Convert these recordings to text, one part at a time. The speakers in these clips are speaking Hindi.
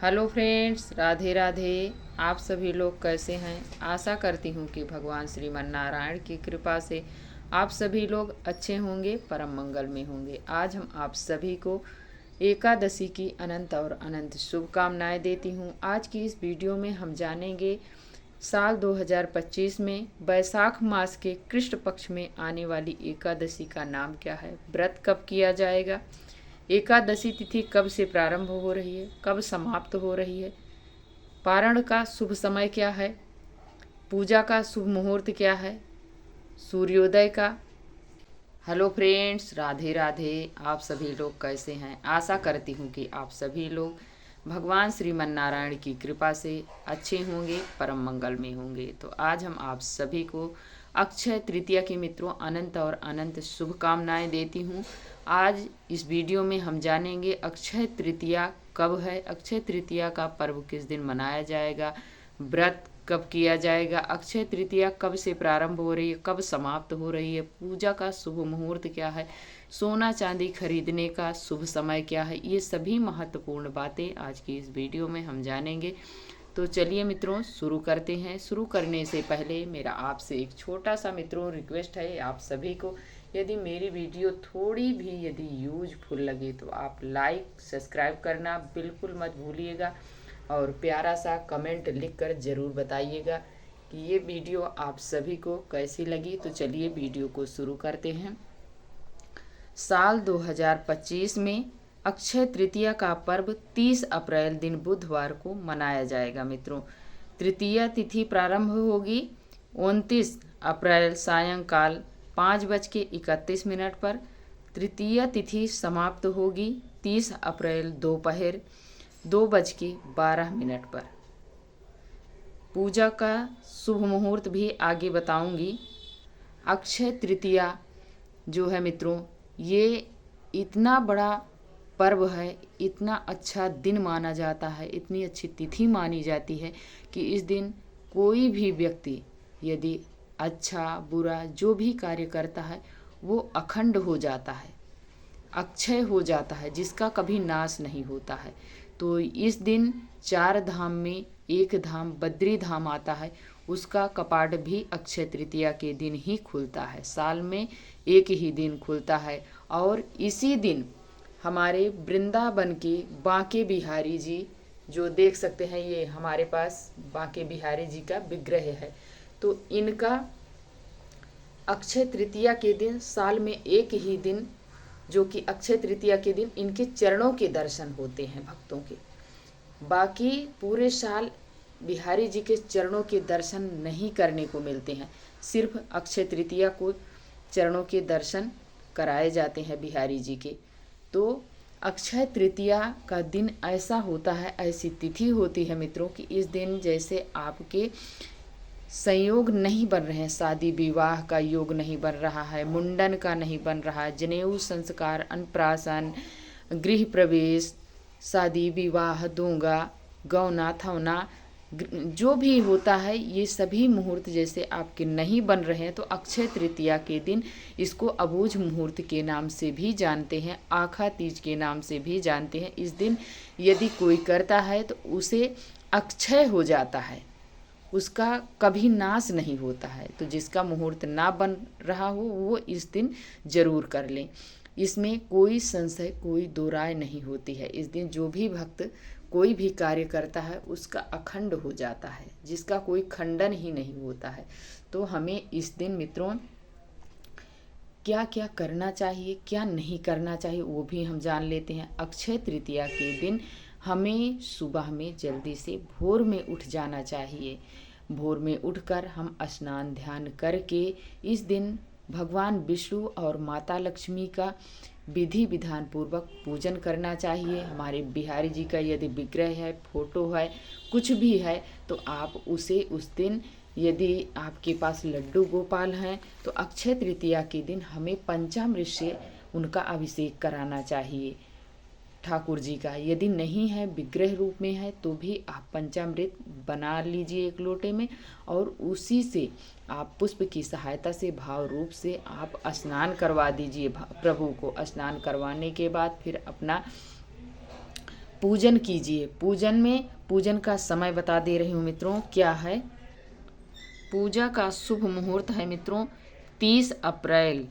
Hello friends, Radhe Radhe. आप सभी लोग कैसे हैं? आशा करती हूँ कि भगवान श्रीमन नारायण की कृपा से आप सभी लोग अच्छे होंगे, परम मंगल में होंगे। आज हम आप सभी को एकादशी की अनंत और अनंत शुभकामनाएं देती हूँ। आज की इस वीडियो में हम जानेंगे साल 2025 में बैसाख मास के कृष्ण पक्ष में आने वाली एकादशी का नाम क्या है, व्रत कब किया जाएगा, एकादशी तिथि कब से प्रारंभ हो रही है, कब समाप्त हो रही है, पारण का शुभ समय क्या है, पूजा का शुभ मुहूर्त क्या है, सूर्योदय का। Hello friends, Radhe Radhe. आप सभी लोग कैसे हैं? आशा करती हूँ कि आप सभी लोग भगवान श्रीमन नारायण की कृपा से अच्छे होंगे, परम मंगल में होंगे। तो आज हम आप सभी को अक्षय तृतीया की मित्रों अनंत और अनंत शुभकामनाएं देती हूँ। आज इस वीडियो में हम जानेंगे अक्षय तृतीया कब है, अक्षय तृतीया का पर्व किस दिन मनाया जाएगा, व्रत कब किया जाएगा, अक्षय तृतीया कब से प्रारंभ हो रही है, कब समाप्त हो रही है, पूजा का शुभ मुहूर्त क्या है, सोना चांदी खरीदने का शुभ समय क्या है। ये सभी महत्वपूर्ण बातें आज की इस वीडियो में हम जानेंगे। तो चलिए मित्रों शुरू करते हैं। शुरू करने से पहले मेरा आपसे एक छोटा सा मित्रों रिक्वेस्ट है, आप सभी को यदि मेरी वीडियो थोड़ी भी यदि यूजफुल लगे तो आप लाइक सब्सक्राइब करना बिल्कुल मत भूलिएगा और प्यारा सा कमेंट लिखकर ज़रूर बताइएगा कि ये वीडियो आप सभी को कैसी लगी। तो चलिए वीडियो को शुरू करते हैं। साल 2025 में अक्षय तृतीया का पर्व 30 अप्रैल दिन बुधवार को मनाया जाएगा मित्रों। तृतीया तिथि प्रारंभ होगी 29 अप्रैल सायंकाल 5:31 पर। तृतीया तिथि समाप्त होगी 30 अप्रैल दोपहर 2:12 पर। पूजा का शुभ मुहूर्त भी आगे बताऊंगी। अक्षय तृतीया जो है मित्रों, ये इतना बड़ा पर्व है, इतना अच्छा दिन माना जाता है, इतनी अच्छी तिथि मानी जाती है कि इस दिन कोई भी व्यक्ति यदि अच्छा बुरा जो भी कार्य करता है वो अखंड हो जाता है, अक्षय हो जाता है, जिसका कभी नाश नहीं होता है। तो इस दिन 4 धाम में एक धाम बद्री धाम आता है, उसका कपाट भी अक्षय तृतीया के दिन ही खुलता है। साल में एक ही दिन खुलता है और इसी दिन हमारे वृंदावन के बांके बिहारी जी जो देख सकते हैं, ये हमारे पास बांके बिहारी जी का विग्रह है। तो इनका अक्षय तृतीया के दिन साल में एक ही दिन जो कि अक्षय तृतीया के दिन इनके चरणों के दर्शन होते हैं भक्तों के। बाकी पूरे साल बिहारी जी के चरणों के दर्शन नहीं करने को मिलते हैं, सिर्फ अक्षय तृतीया को चरणों के दर्शन कराए जाते हैं बिहारी जी के। तो अक्षय तृतीया का दिन ऐसा होता है, ऐसी तिथि होती है मित्रों कि इस दिन जैसे आपके संयोग नहीं बन रहे हैं, शादी विवाह का योग नहीं बन रहा है, मुंडन का नहीं बन रहा है, जनेऊ संस्कार, अन्नप्राशन, गृह प्रवेश, शादी विवाह, दूंगा, गौना थवना जो भी होता है, ये सभी मुहूर्त जैसे आपके नहीं बन रहे हैं तो अक्षय तृतीया के दिन इसको अबूझ मुहूर्त के नाम से भी जानते हैं, आखा तीज के नाम से भी जानते हैं। इस दिन यदि कोई करता है तो उसे अक्षय हो जाता है, उसका कभी नाश नहीं होता है। तो जिसका मुहूर्त ना बन रहा हो वो इस दिन जरूर कर लें, इसमें कोई संशय कोई दो राय नहीं होती है। इस दिन जो भी भक्त कोई भी कार्य करता है उसका अखंड हो जाता है, जिसका कोई खंडन ही नहीं होता है। तो हमें इस दिन मित्रों क्या क्या करना चाहिए क्या नहीं करना चाहिए वो भी हम जान लेते हैं। अक्षय तृतीया के दिन हमें सुबह में जल्दी से भोर में उठ जाना चाहिए। भोर में उठकर हम स्नान ध्यान करके इस दिन भगवान विष्णु और माता लक्ष्मी का विधि विधान पूर्वक पूजन करना चाहिए। हमारे बिहारी जी का यदि विग्रह है, फोटो है, कुछ भी है तो आप उसे उस दिन, यदि आपके पास लड्डू गोपाल हैं तो अक्षय तृतीया के दिन हमें पंचामृत से उनका अभिषेक कराना चाहिए ठाकुर जी का। यदि नहीं है, विग्रह रूप में है, तो भी आप पंचामृत बना लीजिए एक लोटे में और उसी से आप पुष्प की सहायता से भाव रूप से आप स्नान करवा दीजिए प्रभु को। स्नान करवाने के बाद फिर अपना पूजन कीजिए। पूजन का समय बता दे रही हूँ मित्रों, क्या है। पूजा का शुभ मुहूर्त है मित्रों 30 अप्रैल।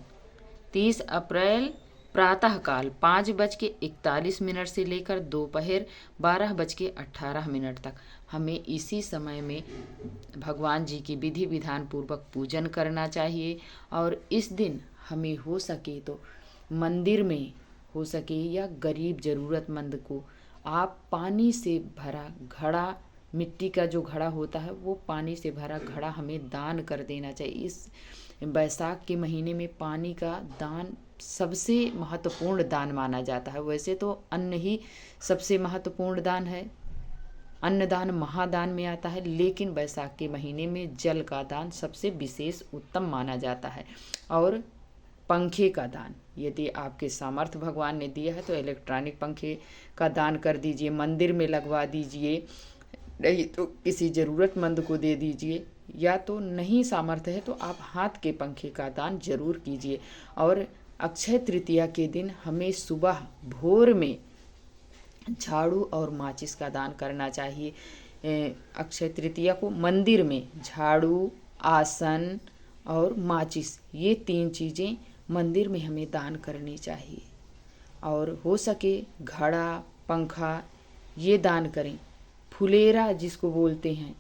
30 अप्रैल प्रातःकाल 5:41 से लेकर दोपहर 12:18 तक हमें इसी समय में भगवान जी की विधि विधान पूर्वक पूजन करना चाहिए। और इस दिन हमें हो सके तो मंदिर में हो सके या गरीब ज़रूरतमंद को आप पानी से भरा घड़ा, मिट्टी का जो घड़ा होता है वो पानी से भरा घड़ा हमें दान कर देना चाहिए। इस बैसाख के महीने में पानी का दान सबसे महत्वपूर्ण दान माना जाता है। वैसे तो अन्न ही सबसे महत्वपूर्ण दान है, अन्नदान महादान में आता है, लेकिन बैसाख के महीने में जल का दान सबसे विशेष उत्तम माना जाता है। और पंखे का दान, यदि आपके सामर्थ्य भगवान ने दिया है तो इलेक्ट्रॉनिक पंखे का दान कर दीजिए, मंदिर में लगवा दीजिए, नहीं तो किसी ज़रूरतमंद को दे दीजिए, या तो नहीं सामर्थ्य है तो आप हाथ के पंखे का दान जरूर कीजिए। और अक्षय तृतीया के दिन हमें सुबह भोर में झाड़ू और माचिस का दान करना चाहिए। अक्षय तृतीया को मंदिर में झाड़ू, आसन और माचिस, ये 3 चीज़ें मंदिर में हमें दान करनी चाहिए। और हो सके घड़ा, पंखा ये दान करें। फुलेरा जिसको बोलते हैं,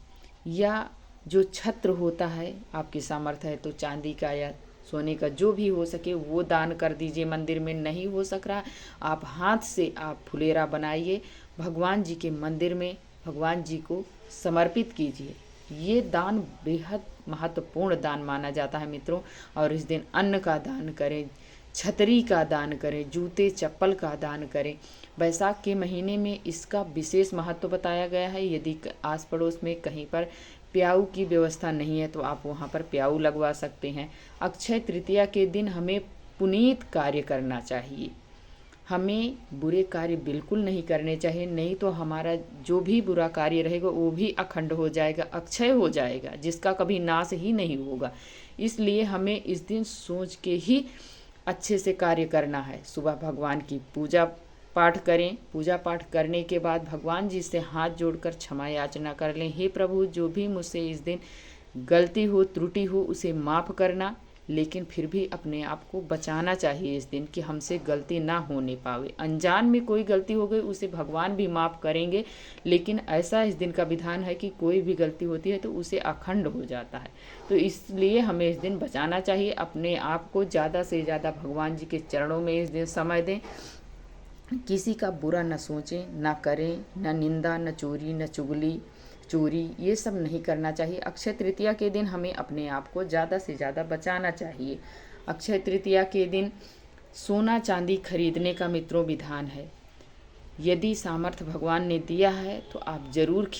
या जो छत्र होता है, आपकी सामर्थ्य है तो चांदी का या सोने का जो भी हो सके वो दान कर दीजिए। मंदिर में नहीं हो सक रहा, आप हाथ से आप फुलेरा बनाइए, भगवान जी के मंदिर में भगवान जी को समर्पित कीजिए। ये दान बेहद महत्वपूर्ण दान माना जाता है मित्रों। और इस दिन अन्न का दान करें, छतरी का दान करें, जूते चप्पल का दान करें। बैसाख के महीने में इसका विशेष महत्व बताया गया है। यदि आस पड़ोस में कहीं पर प्याऊ की व्यवस्था नहीं है तो आप वहाँ पर प्याऊ लगवा सकते हैं। अक्षय तृतीया के दिन हमें पुनीत कार्य करना चाहिए, हमें बुरे कार्य बिल्कुल नहीं करने चाहिए, नहीं तो हमारा जो भी बुरा कार्य रहेगा वो भी अखंड हो जाएगा, अक्षय हो जाएगा, जिसका कभी नाश ही नहीं होगा। इसलिए हमें इस दिन सोच के ही अच्छे से कार्य करना है। सुबह भगवान की पूजा पाठ करें, पूजा पाठ करने के बाद भगवान जी से हाथ जोड़कर क्षमा याचना कर लें। हे प्रभु, जो भी मुझसे इस दिन गलती हो, त्रुटि हो, उसे माफ़ करना, लेकिन फिर भी अपने आप को बचाना चाहिए इस दिन कि हमसे गलती ना होने पावे। अनजान में कोई गलती हो गई उसे भगवान भी माफ़ करेंगे, लेकिन ऐसा इस दिन का विधान है कि कोई भी गलती होती है तो उसे अखंड हो जाता है। तो इसलिए हमें इस दिन बचाना चाहिए, अपने आप को ज़्यादा से ज़्यादा भगवान जी के चरणों में इस दिन समय दें। किसी का बुरा न सोचें, न करें, न निंदा, न चोरी, न चुगली, चोरी, ये सब नहीं करना चाहिए। अक्षय तृतीया के दिन हमें अपने आप को ज़्यादा से ज़्यादा बचाना चाहिए। अक्षय तृतीया के दिन सोना चांदी खरीदने का मित्रों विधान है। यदि सामर्थ्य भगवान ने दिया है तो आप ज़रूर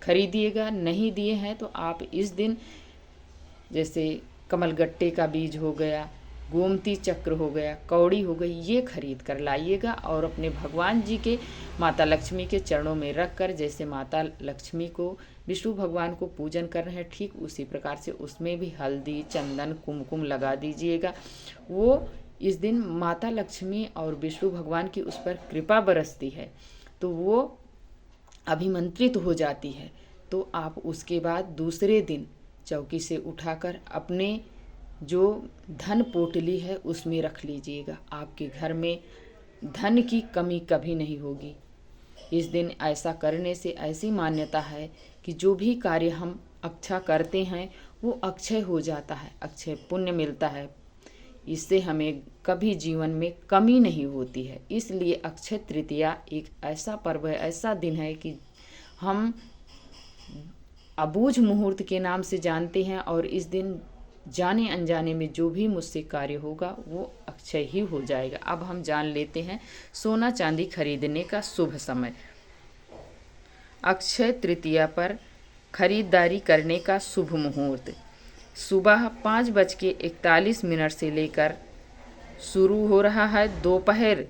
खरीदिएगा, नहीं दिए हैं तो आप इस दिन जैसे कमलगट्टे का बीज हो गया, गोमती चक्र हो गया, कौड़ी हो गई, ये खरीद कर लाइएगा और अपने भगवान जी के माता लक्ष्मी के चरणों में रख कर, जैसे माता लक्ष्मी को विष्णु भगवान को पूजन कर रहे हैं ठीक उसी प्रकार से उसमें भी हल्दी, चंदन, कुमकुम लगा दीजिएगा। वो इस दिन माता लक्ष्मी और विष्णु भगवान की उस पर कृपा बरसती है तो वो अभिमंत्रित हो जाती है। तो आप उसके बाद दूसरे दिन चौकी से उठाकर अपने जो धन पोटली है उसमें रख लीजिएगा। आपके घर में धन की कमी कभी नहीं होगी। इस दिन ऐसा करने से ऐसी मान्यता है कि जो भी कार्य हम अच्छा करते हैं वो अक्षय हो जाता है, अक्षय पुण्य मिलता है। इससे हमें कभी जीवन में कमी नहीं होती है। इसलिए अक्षय तृतीया एक ऐसा पर्व है, ऐसा दिन है कि हम अबूझ मुहूर्त के नाम से जानते हैं और इस दिन जाने अनजाने में जो भी मुझसे कार्य होगा वो अक्षय ही हो जाएगा। अब हम जान लेते हैं सोना चांदी खरीदने का शुभ समय। अक्षय तृतीया पर खरीदारी करने का शुभ मुहूर्त सुबह 5:41 से लेकर शुरू हो रहा है, दोपहर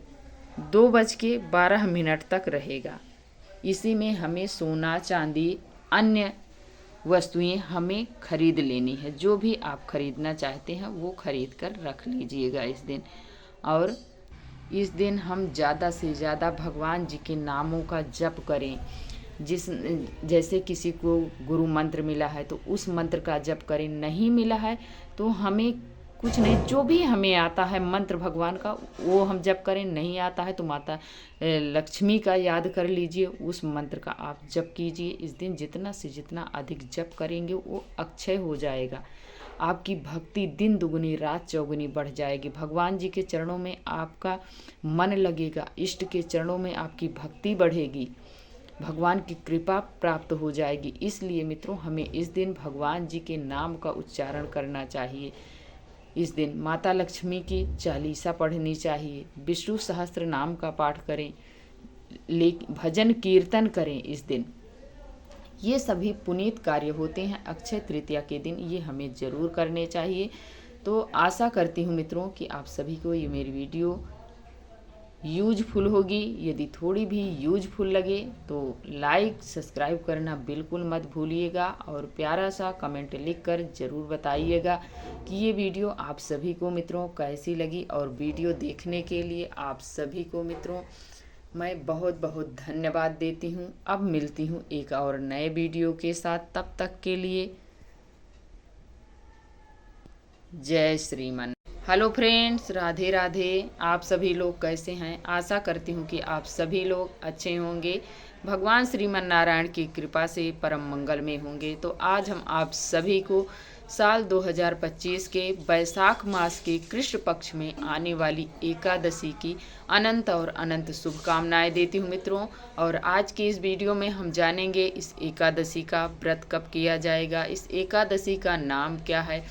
2:12 तक रहेगा। इसी में हमें सोना चांदी अन्य वस्तुएं हमें खरीद लेनी है। जो भी आप खरीदना चाहते हैं वो खरीद कर रख लीजिएगा इस दिन। और इस दिन हम ज़्यादा से ज़्यादा भगवान जी के नामों का जप करें। जैसे किसी को गुरु मंत्र मिला है तो उस मंत्र का जप करें, नहीं मिला है तो हमें कुछ नहीं, जो भी हमें आता है मंत्र भगवान का वो हम जप करें। नहीं आता है तो माता लक्ष्मी का याद कर लीजिए, उस मंत्र का आप जप कीजिए। इस दिन जितना से जितना अधिक जप करेंगे वो अक्षय हो जाएगा। आपकी भक्ति दिन दुगुनी रात चौगुनी बढ़ जाएगी। भगवान जी के चरणों में आपका मन लगेगा, इष्ट के चरणों में आपकी भक्ति बढ़ेगी, भगवान की कृपा प्राप्त हो जाएगी। इसलिए मित्रों, हमें इस दिन भगवान जी के नाम का उच्चारण करना चाहिए। इस दिन माता लक्ष्मी की चालीसा पढ़नी चाहिए, विष्णु सहस्त्र नाम का पाठ करें, भजन कीर्तन करें। इस दिन ये सभी पुनीत कार्य होते हैं अक्षय तृतीया के दिन, ये हमें ज़रूर करने चाहिए। तो आशा करती हूँ मित्रों कि आप सभी को ये मेरी वीडियो यूजफुल होगी। यदि थोड़ी भी यूजफुल लगे तो लाइक सब्सक्राइब करना बिल्कुल मत भूलिएगा और प्यारा सा कमेंट लिखकर ज़रूर बताइएगा कि ये वीडियो आप सभी को मित्रों कैसी लगी। और वीडियो देखने के लिए आप सभी को मित्रों मैं बहुत बहुत धन्यवाद देती हूँ। अब मिलती हूँ एक और नए वीडियो के साथ, तब तक के लिए जय श्रीमन। Hello friends, Radhe Radhe. आप सभी लोग कैसे हैं? आशा करती हूँ कि आप सभी लोग अच्छे होंगे, भगवान श्रीमन नारायण की कृपा से परम मंगल में होंगे। तो आज हम आप सभी को साल 2025 के बैसाख मास के कृष्ण पक्ष में आने वाली एकादशी की अनंत और अनंत शुभकामनाएं देती हूँ मित्रों। और आज की इस वीडियो में हम जानेंगे इस एकादशी का व्रत कब किया जाएगा, इस एकादशी का नाम क्या है,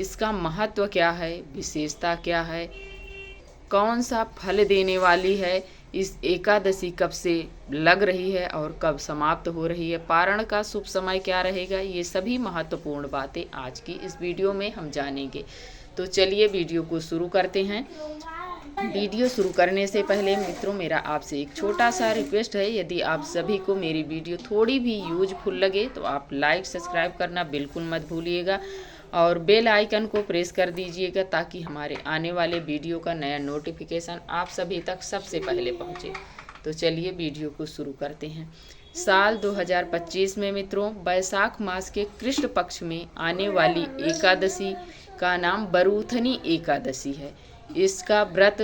इसका महत्व क्या है, विशेषता क्या है, कौन सा फल देने वाली है, इस एकादशी कब से लग रही है और कब समाप्त हो रही है, पारण का शुभ समय क्या रहेगा, ये सभी महत्वपूर्ण बातें आज की इस वीडियो में हम जानेंगे। तो चलिए वीडियो को शुरू करते हैं। वीडियो शुरू करने से पहले मित्रों मेरा आपसे एक छोटा सा रिक्वेस्ट है, यदि आप सभी को मेरी वीडियो थोड़ी भी यूजफुल लगे तो आप लाइक सब्सक्राइब करना बिल्कुल मत भूलिएगा और बेल आइकन को प्रेस कर दीजिएगा ताकि हमारे आने वाले वीडियो का नया नोटिफिकेशन आप सभी तक सबसे पहले पहुंचे। तो चलिए वीडियो को शुरू करते हैं। साल 2025 में मित्रों बैसाख मास के कृष्ण पक्ष में आने वाली एकादशी का नाम बरूथनी एकादशी है। इसका व्रत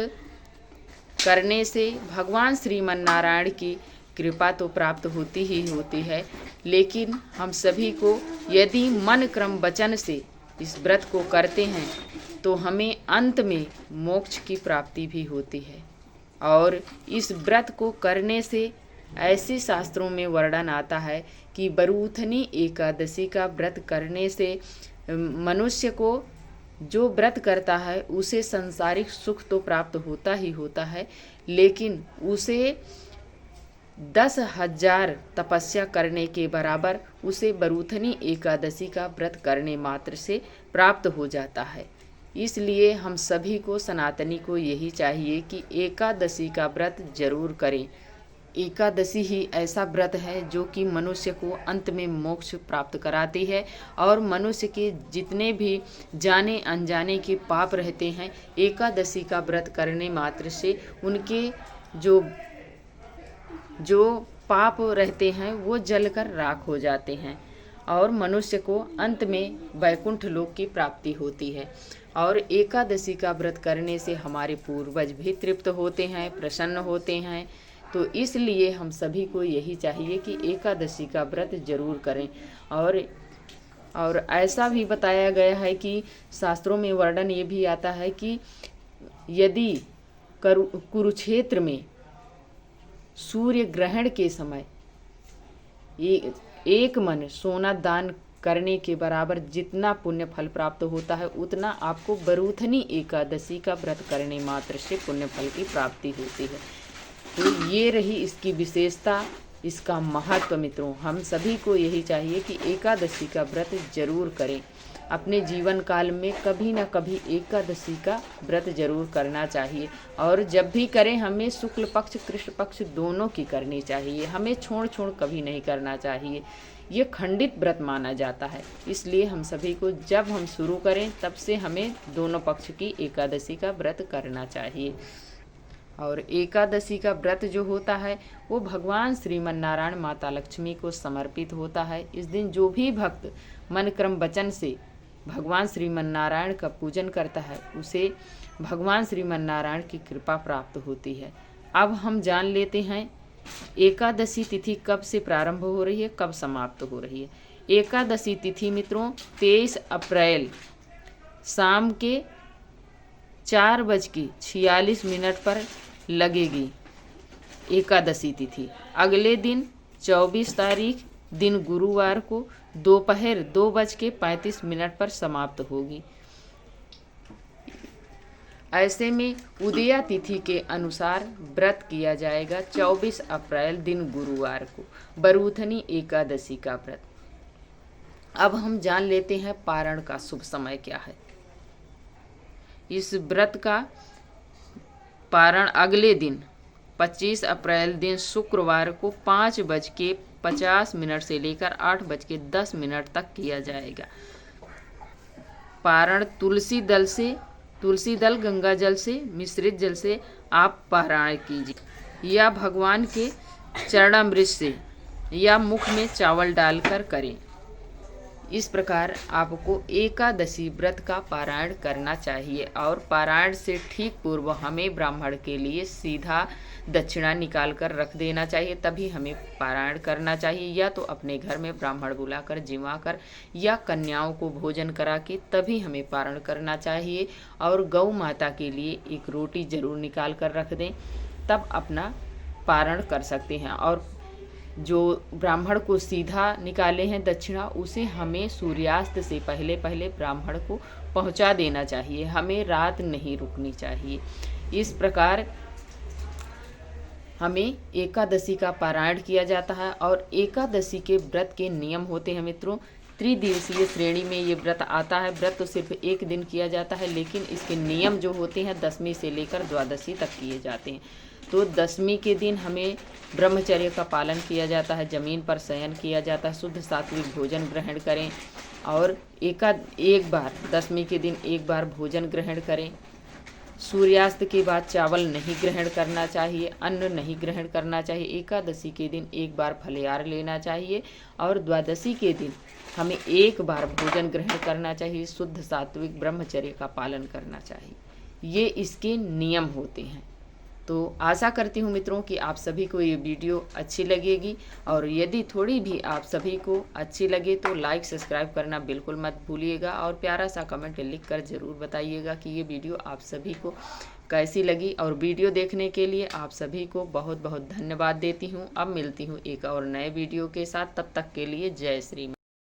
करने से भगवान श्रीमन नारायण की कृपा तो प्राप्त होती ही होती है, लेकिन हम सभी को यदि मन क्रम वचन से इस व्रत को करते हैं तो हमें अंत में मोक्ष की प्राप्ति भी होती है। और इस व्रत को करने से ऐसे शास्त्रों में वर्णन आता है कि बरूथनी एकादशी का व्रत करने से मनुष्य को, जो व्रत करता है उसे सांसारिक सुख तो प्राप्त होता ही होता है, लेकिन उसे 10,000 तपस्या करने के बराबर उसे बरूथनी एकादशी का व्रत करने मात्र से प्राप्त हो जाता है। इसलिए हम सभी को, सनातनी को यही चाहिए कि एकादशी का व्रत जरूर करें। एकादशी ही ऐसा व्रत है जो कि मनुष्य को अंत में मोक्ष प्राप्त कराती है और मनुष्य के जितने भी जाने अनजाने के पाप रहते हैं एकादशी का व्रत करने मात्र से उनके जो पाप रहते हैं वो जलकर राख हो जाते हैं और मनुष्य को अंत में वैकुंठ लोक की प्राप्ति होती है। और एकादशी का व्रत करने से हमारे पूर्वज भी तृप्त होते हैं, प्रसन्न होते हैं। तो इसलिए हम सभी को यही चाहिए कि एकादशी का व्रत जरूर करें। और ऐसा भी बताया गया है कि शास्त्रों में वर्णन ये भी आता है कि यदि कुरुक्षेत्र में सूर्य ग्रहण के समय एक मन सोना दान करने के बराबर जितना पुण्य फल प्राप्त होता है उतना आपको बरूथनी एकादशी का व्रत करने मात्र से पुण्य फल की प्राप्ति होती है। तो ये रही इसकी विशेषता, इसका महत्व। मित्रों हम सभी को यही चाहिए कि एकादशी का व्रत जरूर करें। अपने जीवन काल में कभी न कभी एकादशी का व्रत जरूर करना चाहिए और जब भी करें हमें शुक्ल पक्ष कृष्ण पक्ष दोनों की करनी चाहिए। हमें छोड़ कभी नहीं करना चाहिए, ये खंडित व्रत माना जाता है। इसलिए हम सभी को जब हम शुरू करें तब से हमें दोनों पक्ष की एकादशी का व्रत करना चाहिए। और एकादशी का व्रत जो होता है वो भगवान श्रीमन नारायण माता लक्ष्मी को समर्पित होता है। इस दिन जो भी भक्त मन क्रम वचन से भगवान श्रीमन नारायण का पूजन करता है उसे भगवान श्रीमन नारायण की कृपा प्राप्त होती है। अब हम जान लेते हैं एकादशी तिथि कब से प्रारंभ हो रही है, कब समाप्त हो रही है। एकादशी तिथि मित्रों 23 अप्रैल शाम के 4:46 पर लगेगी एकादशी तिथि। अगले दिन 24 तारीख दिन गुरुवार को दोपहर 2:35 पर समाप्त होगी। ऐसे में उदया तिथि के अनुसार व्रत किया जाएगा 24 अप्रैल दिन गुरुवार को, बरूथनी एकादशी का व्रत। अब हम जान लेते हैं पारण का शुभ समय क्या है। इस व्रत का पारण अगले दिन 25 अप्रैल दिन शुक्रवार को 5:50 से लेकर 8:10 तक किया जाएगा। पारण तुलसी दल गंगा जल से मिश्रित जल से आप पारायण कीजिए या भगवान के चरणामृत से या मुख में चावल डालकर करें। इस प्रकार आपको एकादशी व्रत का पारायण करना चाहिए और पारायण से ठीक पूर्व हमें ब्राह्मण के लिए सीधा दक्षिणा निकाल कर रख देना चाहिए, तभी हमें पारायण करना चाहिए। या तो अपने घर में ब्राह्मण बुलाकर जिमा कर या कन्याओं को भोजन करा के तभी हमें पारण करना चाहिए। और गौ माता के लिए एक रोटी जरूर निकाल कर रख दें, तब अपना पारण कर सकते हैं। और जो ब्राह्मण को सीधा निकाले हैं दक्षिणा, उसे हमें सूर्यास्त से पहले पहले ब्राह्मण को पहुंचा देना चाहिए, हमें रात नहीं रुकनी चाहिए। इस प्रकार हमें एकादशी का पारायण किया जाता है। और एकादशी के व्रत के नियम होते हैं मित्रों। त्रिदिवसीय श्रेणी में ये व्रत आता है। व्रत तो सिर्फ एक दिन किया जाता है, लेकिन इसके नियम जो होते हैं 10वीं से लेकर द्वादशी तक किए जाते हैं। तो 10वीं के दिन हमें ब्रह्मचर्य का पालन किया जाता है, जमीन पर शयन किया जाता है, शुद्ध सात्विक भोजन ग्रहण करें और एक बार 10वीं के दिन एक बार भोजन ग्रहण करें। सूर्यास्त के बाद चावल नहीं ग्रहण करना चाहिए, अन्न नहीं ग्रहण करना चाहिए। एकादशी के दिन एक बार फलहार लेना चाहिए और द्वादशी के दिन हमें एक बार भोजन ग्रहण करना चाहिए। शुद्ध सात्विक ब्रह्मचर्य का पालन करना चाहिए। ये इसके नियम होते हैं। तो आशा करती हूँ मित्रों कि आप सभी को ये वीडियो अच्छी लगेगी, और यदि थोड़ी भी आप सभी को अच्छी लगे तो लाइक सब्सक्राइब करना बिल्कुल मत भूलिएगा और प्यारा सा कमेंट लिख कर ज़रूर बताइएगा कि ये वीडियो आप सभी को कैसी लगी। और वीडियो देखने के लिए आप सभी को बहुत बहुत धन्यवाद देती हूँ। अब मिलती हूँ एक और नए वीडियो के साथ, तब तक के लिए जय श्री।